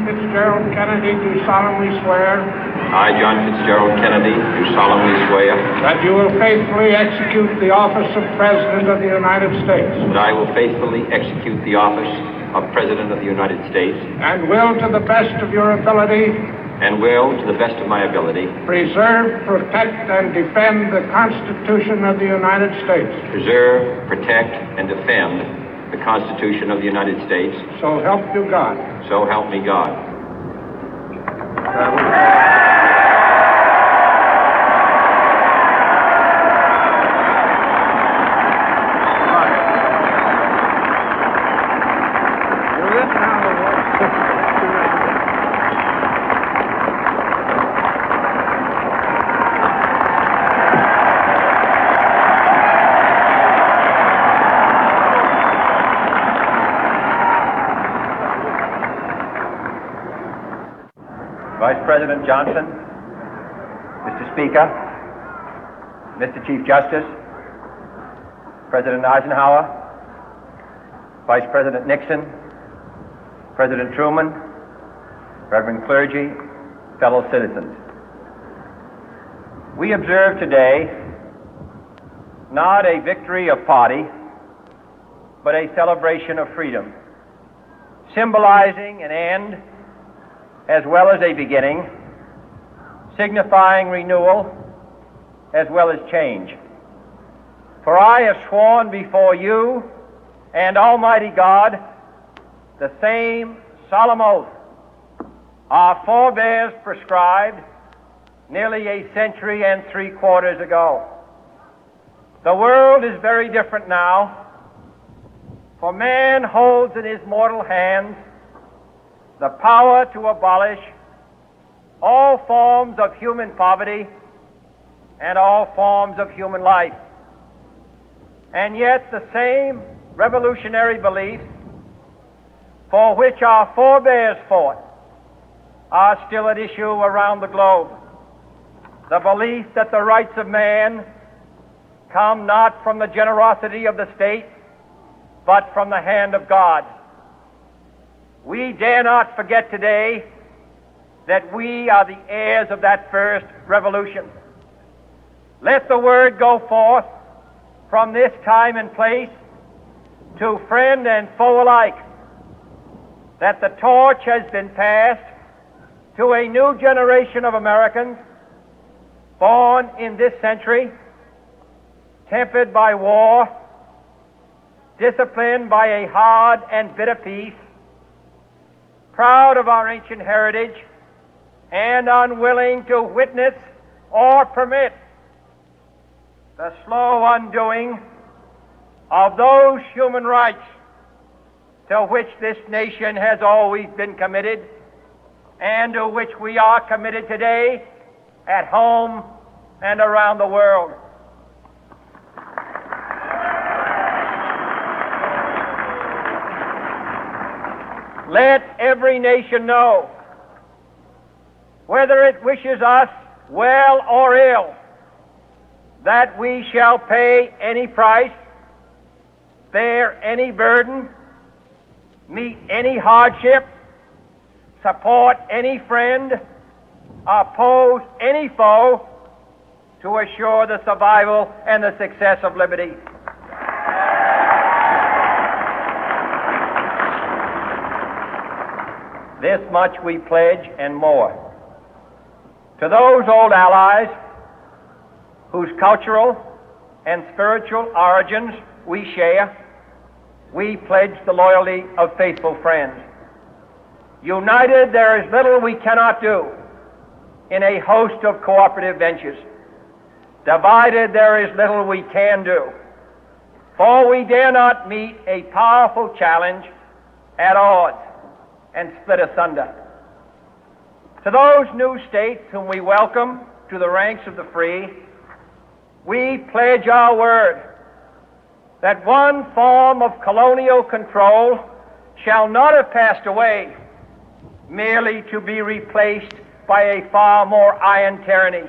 Fitzgerald Kennedy, do solemnly swear. I, John Fitzgerald Kennedy, do solemnly swear. That you will faithfully execute the office of President of the United States. That I will faithfully execute the office of President of the United States. And will, to the best of your ability. And will, to the best of my ability. Preserve, protect, and defend the Constitution of the United States. Preserve, protect, and defend the Constitution of the United States. So help you God. So help me God. Vice President Johnson, Mr. Speaker, Mr. Chief Justice, President Eisenhower, Vice President Nixon, President Truman, Reverend clergy, fellow citizens. We observe today not a victory of party, but a celebration of freedom, symbolizing an end as well as a beginning, signifying renewal as well as change. For I have sworn before you and Almighty God the same solemn oath our forebears prescribed nearly a century and 3/4 ago. The world is very different now, for man holds in his mortal hands the power to abolish all forms of human poverty and all forms of human life. And yet the same revolutionary beliefs for which our forebears fought are still at issue around the globe. The belief that the rights of man come not from the generosity of the state, but from the hand of God. We dare not forget today that we are the heirs of that first revolution. Let the word go forth from this time and place to friend and foe alike that the torch has been passed to a new generation of Americans born in this century, tempered by war, disciplined by a hard and bitter peace, proud of our ancient heritage, and unwilling to witness or permit the slow undoing of those human rights to which this nation has always been committed and to which we are committed today at home and around the world. Let every nation know, whether it wishes us well or ill, that we shall pay any price, bear any burden, meet any hardship, support any friend, oppose any foe to assure the survival and the success of liberty. This much we pledge and more. To those old allies whose cultural and spiritual origins we share, we pledge the loyalty of faithful friends. United, there is little we cannot do in a host of cooperative ventures. Divided, there is little we can do, for we dare not meet a powerful challenge at odds and split asunder. To those new states whom we welcome to the ranks of the free, we pledge our word that one form of colonial control shall not have passed away merely to be replaced by a far more iron tyranny.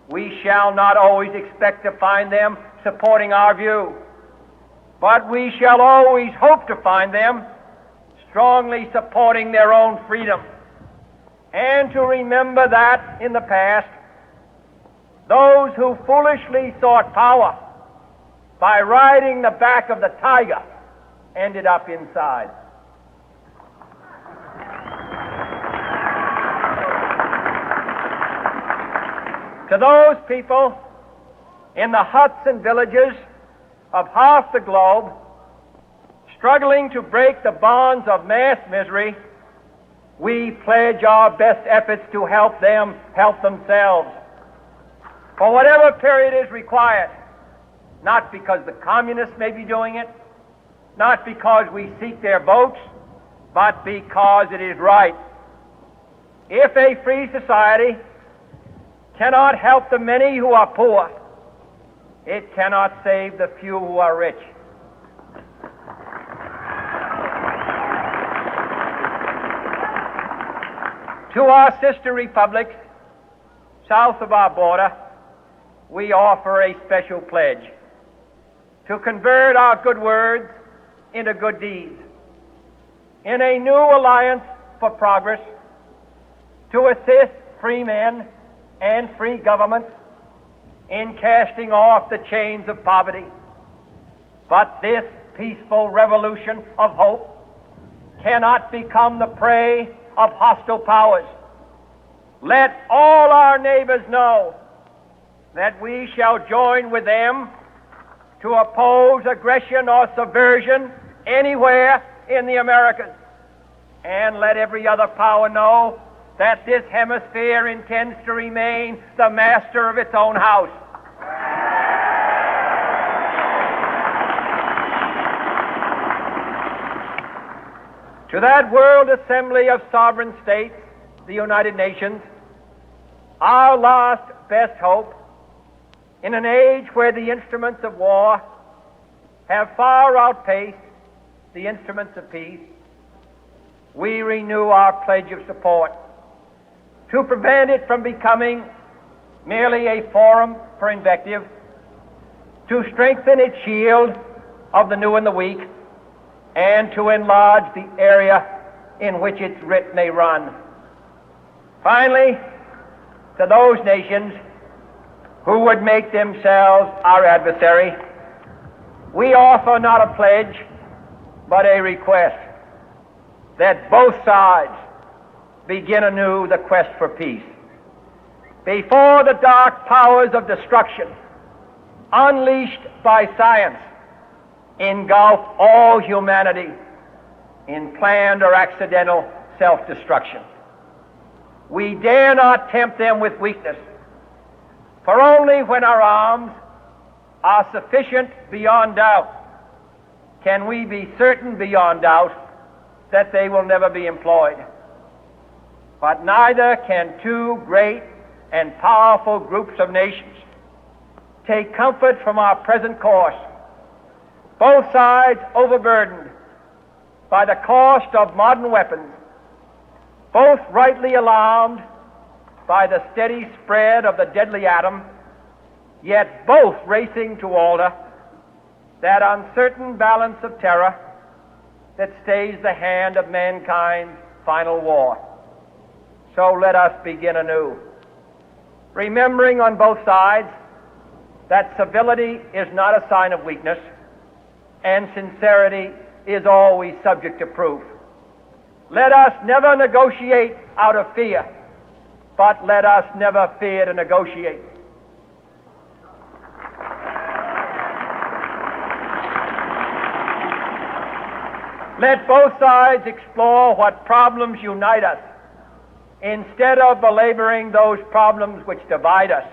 We shall not always expect to find them supporting our view, but we shall always hope to find them strongly supporting their own freedom, and to remember that in the past, those who foolishly sought power by riding the back of the tiger ended up inside. To those people in the huts and villages of half the globe struggling to break the bonds of mass misery, we pledge our best efforts to help them help themselves for whatever period is required, not because the communists may be doing it, not because we seek their votes, but because it is right. If a free society cannot help the many who are poor, it cannot save the few who are rich. To our sister republics south of our border, we offer a special pledge to convert our good words into good deeds, in a new alliance for progress, to assist free men and free governments in casting off the chains of poverty. But this peaceful revolution of hope cannot become the prey of hostile powers. Let all our neighbors know that we shall join with them to oppose aggression or subversion anywhere in the Americas. And let every other power know that this hemisphere intends to remain the master of its own house. To that World Assembly of Sovereign States, the United Nations, our last best hope, in an age where the instruments of war have far outpaced the instruments of peace, we renew our pledge of support to prevent it from becoming merely a forum for invective, to strengthen its shield of the new and the weak, and to enlarge the area in which its writ may run. Finally, to those nations who would make themselves our adversary, we offer not a pledge, but a request that both sides begin anew the quest for peace. Before the dark powers of destruction, unleashed by science, engulf all humanity in planned or accidental self-destruction, we dare not tempt them with weakness, for only when our arms are sufficient beyond doubt can we be certain beyond doubt that they will never be employed. But neither can two great and powerful groups of nations take comfort from our present course, both sides overburdened by the cost of modern weapons, both rightly alarmed by the steady spread of the deadly atom, yet both racing to alter that uncertain balance of terror that stays the hand of mankind's final war. So let us begin anew, remembering on both sides that civility is not a sign of weakness, and sincerity is always subject to proof. Let us never negotiate out of fear, but let us never fear to negotiate. Let both sides explore what problems unite us, instead of belaboring those problems which divide us.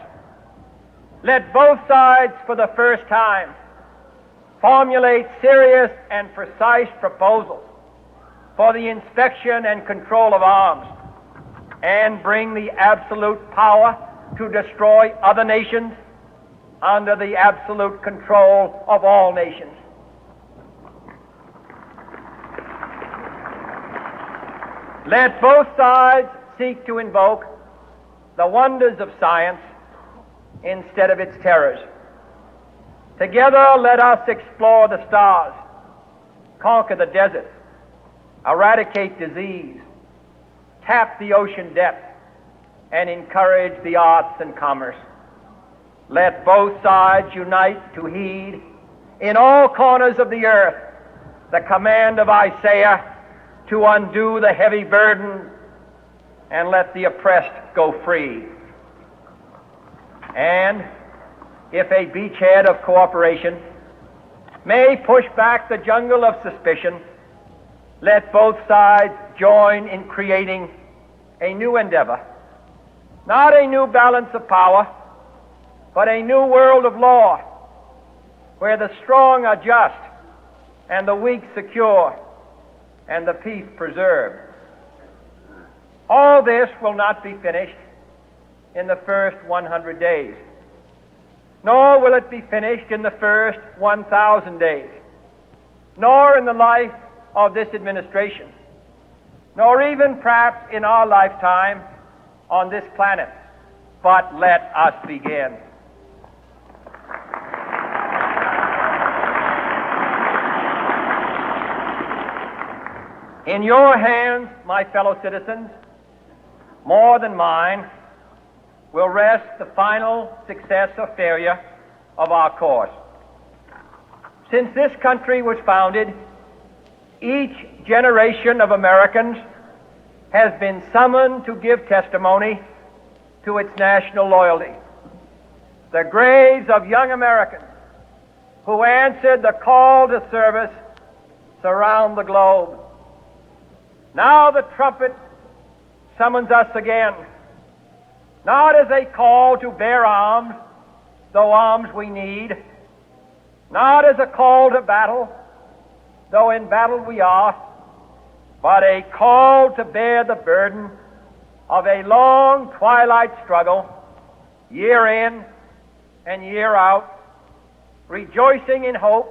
Let both sides, for the first time, formulate serious and precise proposals for the inspection and control of arms, and bring the absolute power to destroy other nations under the absolute control of all nations. Let both sides seek to invoke the wonders of science instead of its terrors. Together let us explore the stars, conquer the deserts, eradicate disease, tap the ocean depth, and encourage the arts and commerce. Let both sides unite to heed in all corners of the earth the command of Isaiah to undo the heavy burden and let the oppressed go free. And if a beachhead of cooperation may push back the jungle of suspicion, let both sides join in creating a new endeavor, not a new balance of power, but a new world of law, where the strong are just, and the weak secure, and the peace preserved. All this will not be finished in the first 100 days, nor will it be finished in the first 1,000 days, nor in the life of this administration, nor even perhaps in our lifetime on this planet. But let us begin. In your hands, my fellow citizens, more than mine, will rest the final success or failure of our course. Since this country was founded, each generation of Americans has been summoned to give testimony to its national loyalty. The graves of young Americans who answered the call to service surround the globe. Now the trumpet summons us again, not as a call to bear arms, though arms we need, not as a call to battle, though in battle we are, but a call to bear the burden of a long twilight struggle, year in and year out, rejoicing in hope,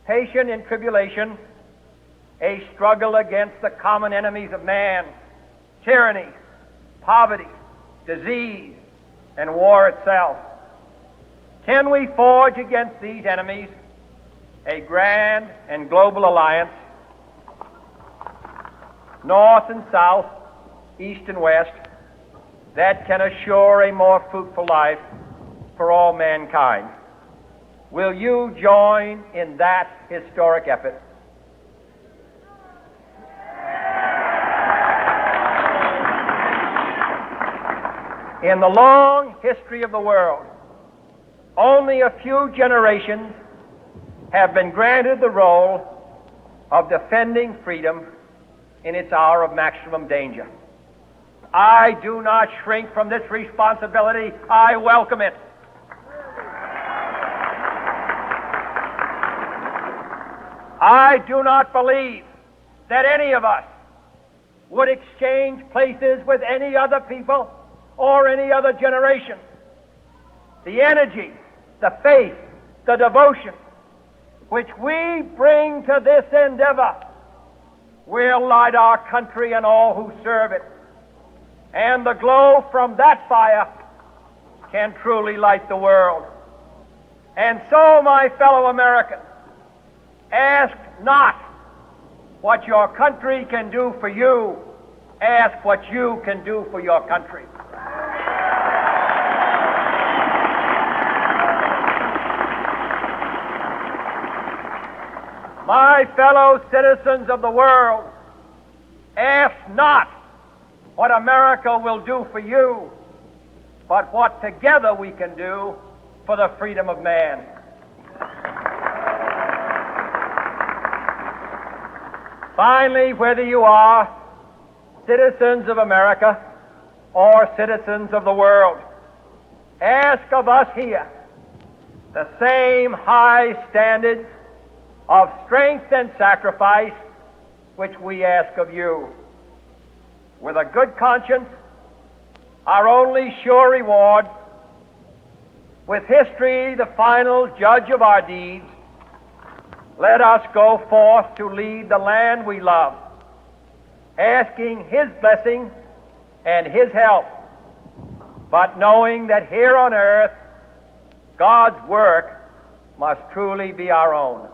patient in tribulation, a struggle against the common enemies of man, tyranny, poverty, disease, and war itself. Can we forge against these enemies a grand and global alliance, north and south, east and west, that can assure a more fruitful life for all mankind? Will you join in that historic effort? In the long history of the world, only a few generations have been granted the role of defending freedom in its hour of maximum danger. I do not shrink from this responsibility. I welcome it. I do not believe that any of us would exchange places with any other people or any other generation. The energy, the faith, the devotion which we bring to this endeavor will light our country and all who serve it. And the glow from that fire can truly light the world. And so, my fellow Americans, ask not what your country can do for you. Ask what you can do for your country. My fellow citizens of the world, ask not what America will do for you, but what together we can do for the freedom of man. Finally, whether you are citizens of America or citizens of the world, ask of us here the same high standards of strength and sacrifice which we ask of you. With a good conscience, our only sure reward, with history the final judge of our deeds, let us go forth to lead the land we love, asking His blessing and His help, but knowing that here on earth God's work must truly be our own.